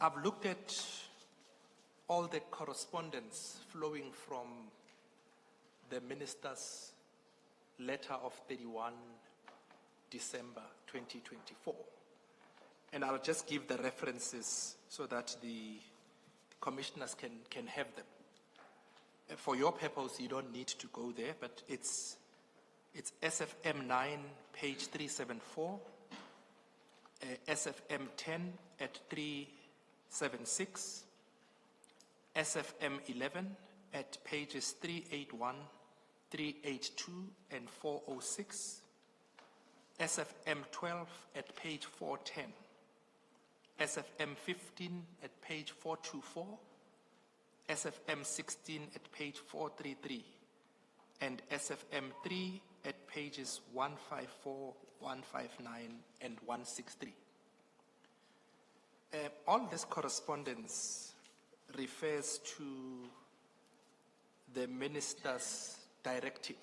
I've looked at all the correspondence flowing from the minister's letter of 31 December 2024. And I'll just give the references so that the commissioners can have them. For your purpose, you don't need to go there, but it's SFM 9, page 374, SFM 10 at 376, SFM 11 at pages 381, 382, and 406, SFM 12 at page 410, SFM 15 at page 424, SFM 16 at page 433, and SFM 3 at pages 154, 159, and 163. All this correspondence refers to the minister's directive.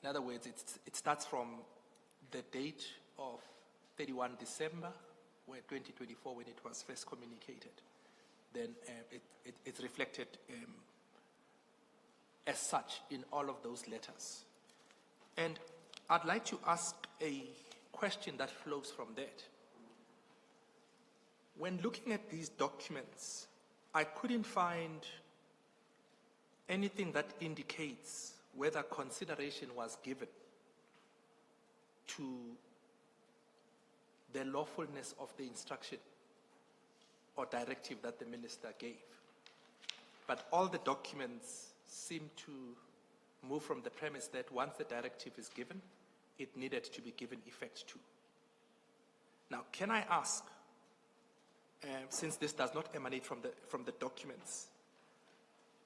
In other words, it starts from the date of 31 December, 2024, when it was first communicated. Then it's reflected as such in all of those letters. And I'd like to ask a question that flows from that. When looking at these documents, I couldn't find anything that indicates whether consideration was given to the lawfulness of the instruction or directive that the minister gave. But all the documents seem to move from the premise that once the directive is given, it needed to be given effect to. Now, can I ask, since this does not emanate from the documents,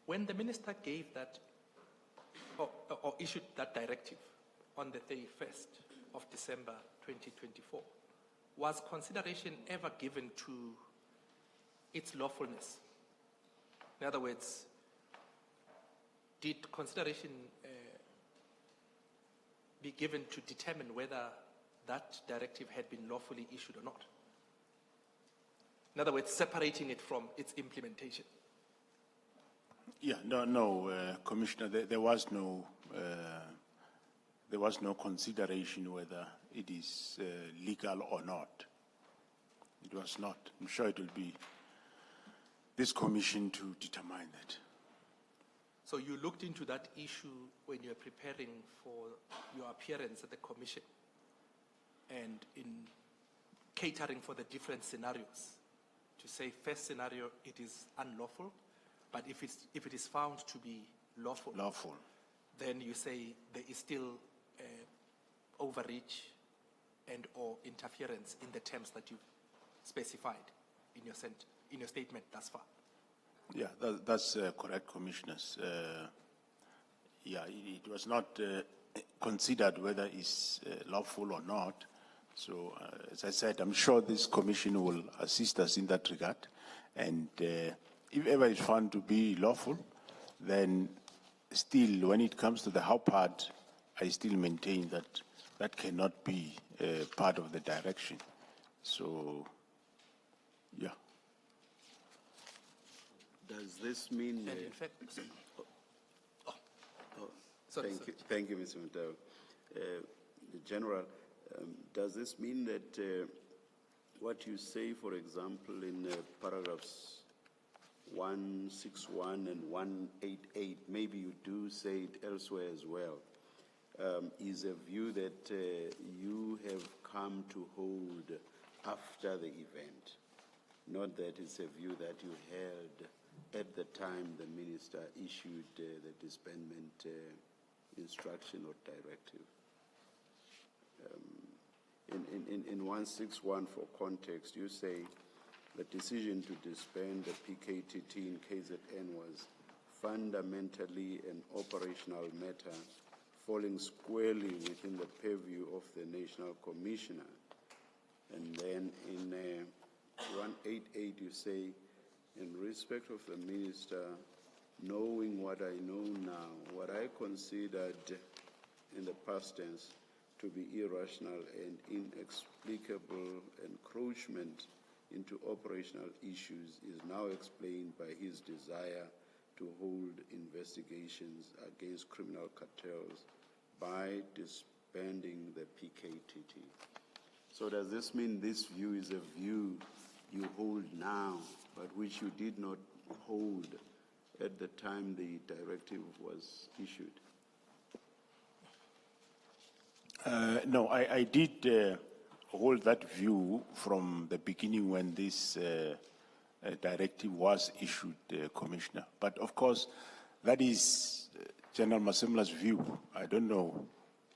when the minister gave that or issued that directive on the 31st of December 2024, was consideration ever given to its lawfulness? In other words, did consideration be given to determine whether that directive had been lawfully issued or not? In other words, separating it from its implementation. Yeah, no, Commissioner, there was no consideration whether it is legal or not. It was not. I'm sure it will be this commission to determine that. So you looked into that issue when you were preparing for your appearance at the commission and in catering for the different scenarios, to say first scenario, it is unlawful, but if it is found to be lawful, then you say there is still overreach and or interference in the terms that you've specified in your statement thus far. Yeah, that's correct, Commissioners. Yeah, it was not considered whether it's lawful or not. So, as I said, I'm sure this commission will assist us in that regard. And if ever it's found to be lawful, then still, when it comes to the how part, I still maintain that that cannot be part of the direction. So, yeah. Does this mean... And in fact... Thank you, Mr. Mutau. General, does this mean that what you say, for example, in paragraphs 161 and 188, maybe you do say it elsewhere as well, is a view that you have come to hold after the event, not that it's a view that you held at the time the minister issued the disbandment instruction or directive. In 161, for context, you say the decision to disband the PKTT in KZN was fundamentally an operational matter falling squarely within the purview of the National Commissioner. And then in 188, you say, in respect of the minister, knowing what I know now, what I considered in the past tense to be irrational and inexplicable encroachment into operational issues is now explained by his desire to hold investigations against criminal cartels by disbanding the PKTT. So does this mean this view is a view you hold now, but which you did not hold at the time the directive was issued? No, I did hold that view from the beginning when this directive was issued, Commissioner. But of course, that is General Masemola's view. I don't know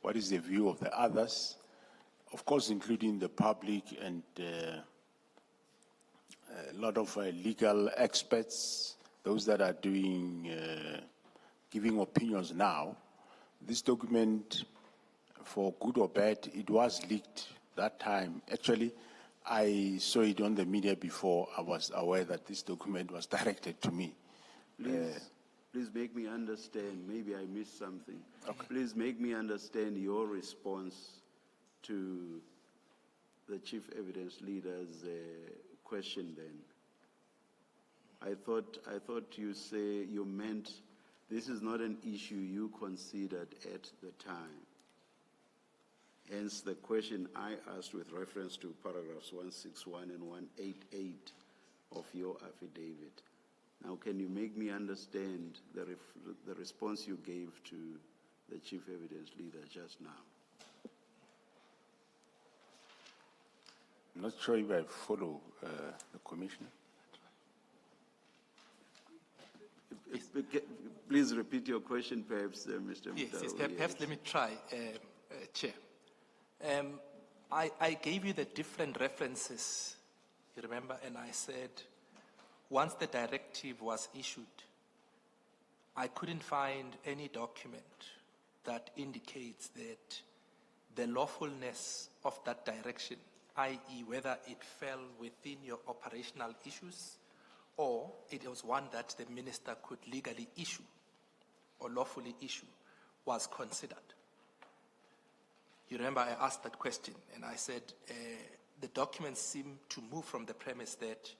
what is the view of the others, of course, including the public and a lot of legal experts, those that are doing, giving opinions now. This document, for good or bad, it was leaked that time. Actually, I saw it on the media before I was aware that this document was directed to me. Please make me understand. Maybe I missed something. Okay. Please make me understand your response to the chief evidence leader's question then. I thought you meant this is not an issue you considered at the time. Hence the question I asked with reference to paragraphs 161 and 188 of your affidavit. Now, can you make me understand the response you gave to the chief evidence leader just now? I'm not sure if I follow the Commissioner. Please repeat your question, perhaps, Mr. Yes, Mutau. perhaps let me try, Chair. I gave you the different references, you remember, and I said, once the directive was issued, I couldn't find any document that indicates that the lawfulness of that direction, i.e. whether it fell within your operational issues or it was one that the minister could legally issue or lawfully issue, was considered. You remember I asked that question and I said the documents seem to move from the premise that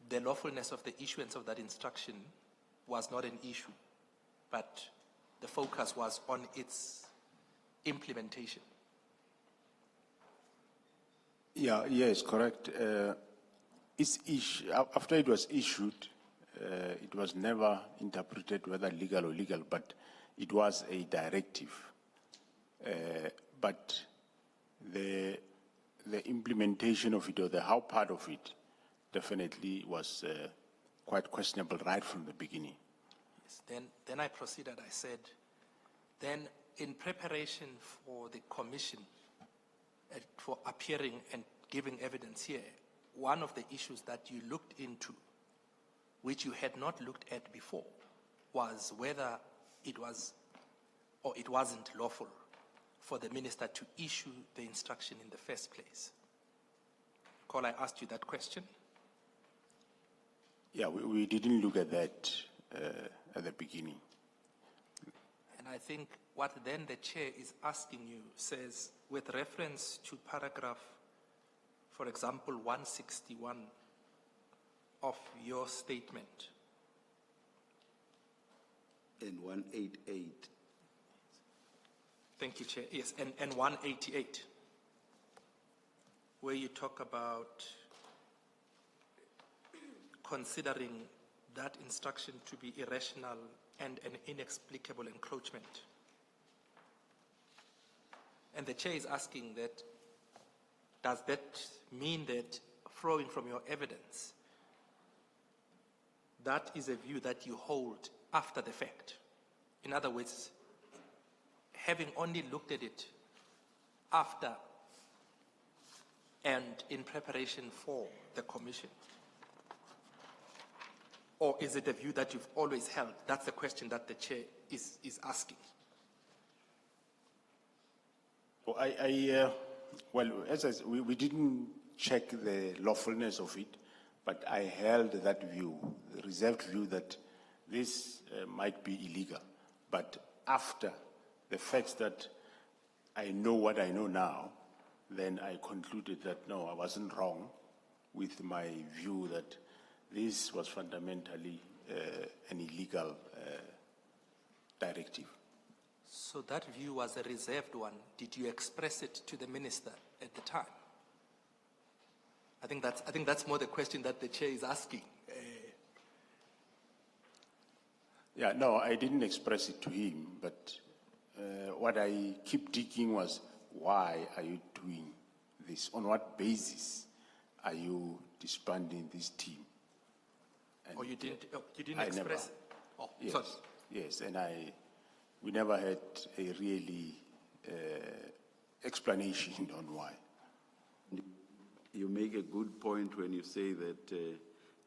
the lawfulness of the issuance of that instruction was not an issue, but the focus was on its implementation. Yeah, yes, correct. After it was issued, it was never interpreted whether legal or illegal, but it was a directive. But the implementation of it, or the how part of it, definitely was quite questionable right from the beginning. Yes, then I proceeded. I said, then in preparation for the commission for appearing and giving evidence here, one of the issues that you looked into, which you had not looked at before, was whether it was or it wasn't lawful for the minister to issue the instruction in the first place. Cole, I asked you that question. Yeah, we didn't look at that at the beginning. And I think what then the chair is asking you says, with reference to paragraph, for example, 161 of your statement. And 188. Thank you, Chair. Yes, and 188, where you talk about considering that instruction to be irrational and an inexplicable encroachment. And the Chair is asking that, does that mean that, flowing from your evidence, that is a view that you hold after the fact? In other words, having only looked at it after and in preparation for the commission? Or is it a view that you've always held? That's the question that the chair is asking. Well, as I said, we didn't check the lawfulness of it, but I held that view, the reserved view that this might be illegal. But after the fact that I know what I know now, then I concluded that no, I wasn't wrong with my view that this was fundamentally an illegal directive. So that view was a reserved one. Did you express it to the minister at the time? I think that's more the question that the chair is asking. Yeah, no, I didn't express it to him, but what I keep digging was, why are you doing this? On what basis are you disbanding this team? And Or you didn't I express never. it? Oh, Yes, sorry. yes, and we never had a really explanation on why. You make a good point when you say that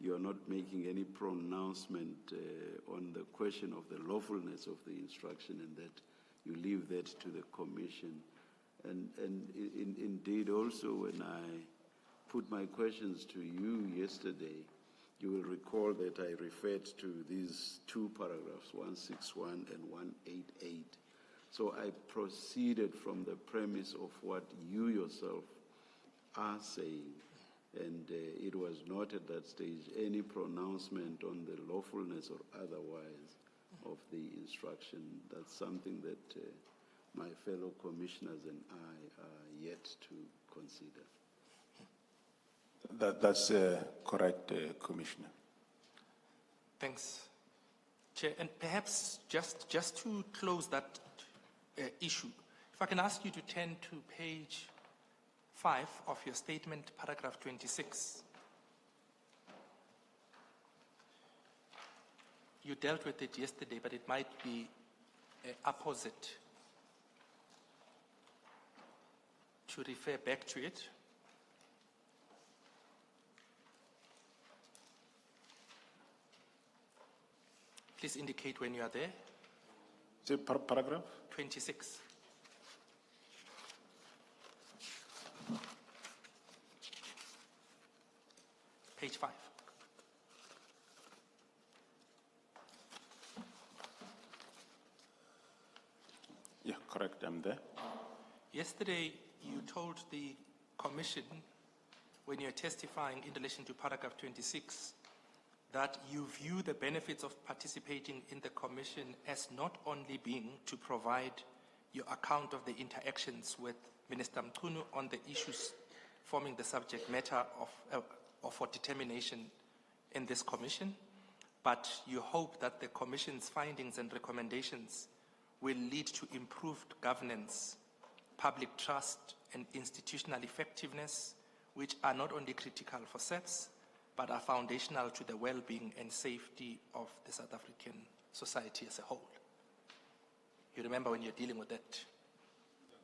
you are not making any pronouncement on the question of the lawfulness of the instruction, and that you leave that to the commission. And indeed also when I put my questions to you yesterday, you will recall that I referred to these two paragraphs, 161 and 188. So I proceeded from the premise of what you yourself are saying, and it was not at that stage any pronouncement on the lawfulness or otherwise of the instruction. That's something that my fellow commissioners and I are yet to consider. That's correct, Commissioner. Thanks, Chair. And perhaps just to close that issue, if I can ask you to turn to page 5 of your statement, paragraph 26. You dealt with it yesterday, but it might be opposite to refer back to it. Please indicate when you are there. Is it paragraph? 26. Page 5. Yeah, correct, I'm there. Yesterday, you told the Commission, when you're testifying in relation to paragraph 26, that you view the benefits of participating in the Commission as not only being to provide your account of the interactions with Minister Mkhunu on the issues forming the subject matter of for determination in this Commission, but you hope that the Commission's findings and recommendations will lead to improved governance, public trust, and institutional effectiveness, which are not only critical for SAPS, but are foundational to the well-being and safety of the South African society as a whole. You remember when you're dealing with that?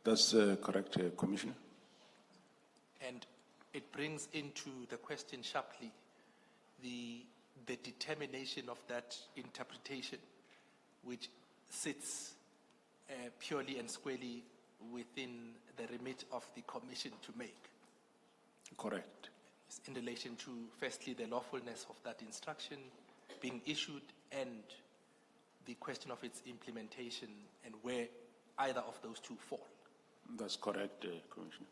That's correct, Commissioner. And it brings into the question sharply the determination of that interpretation, which sits purely and squarely within the remit of the Commission to make. Correct. In relation to, firstly, the lawfulness of that instruction being issued and the question of its implementation and where either of those two fall. That's correct, Commissioner.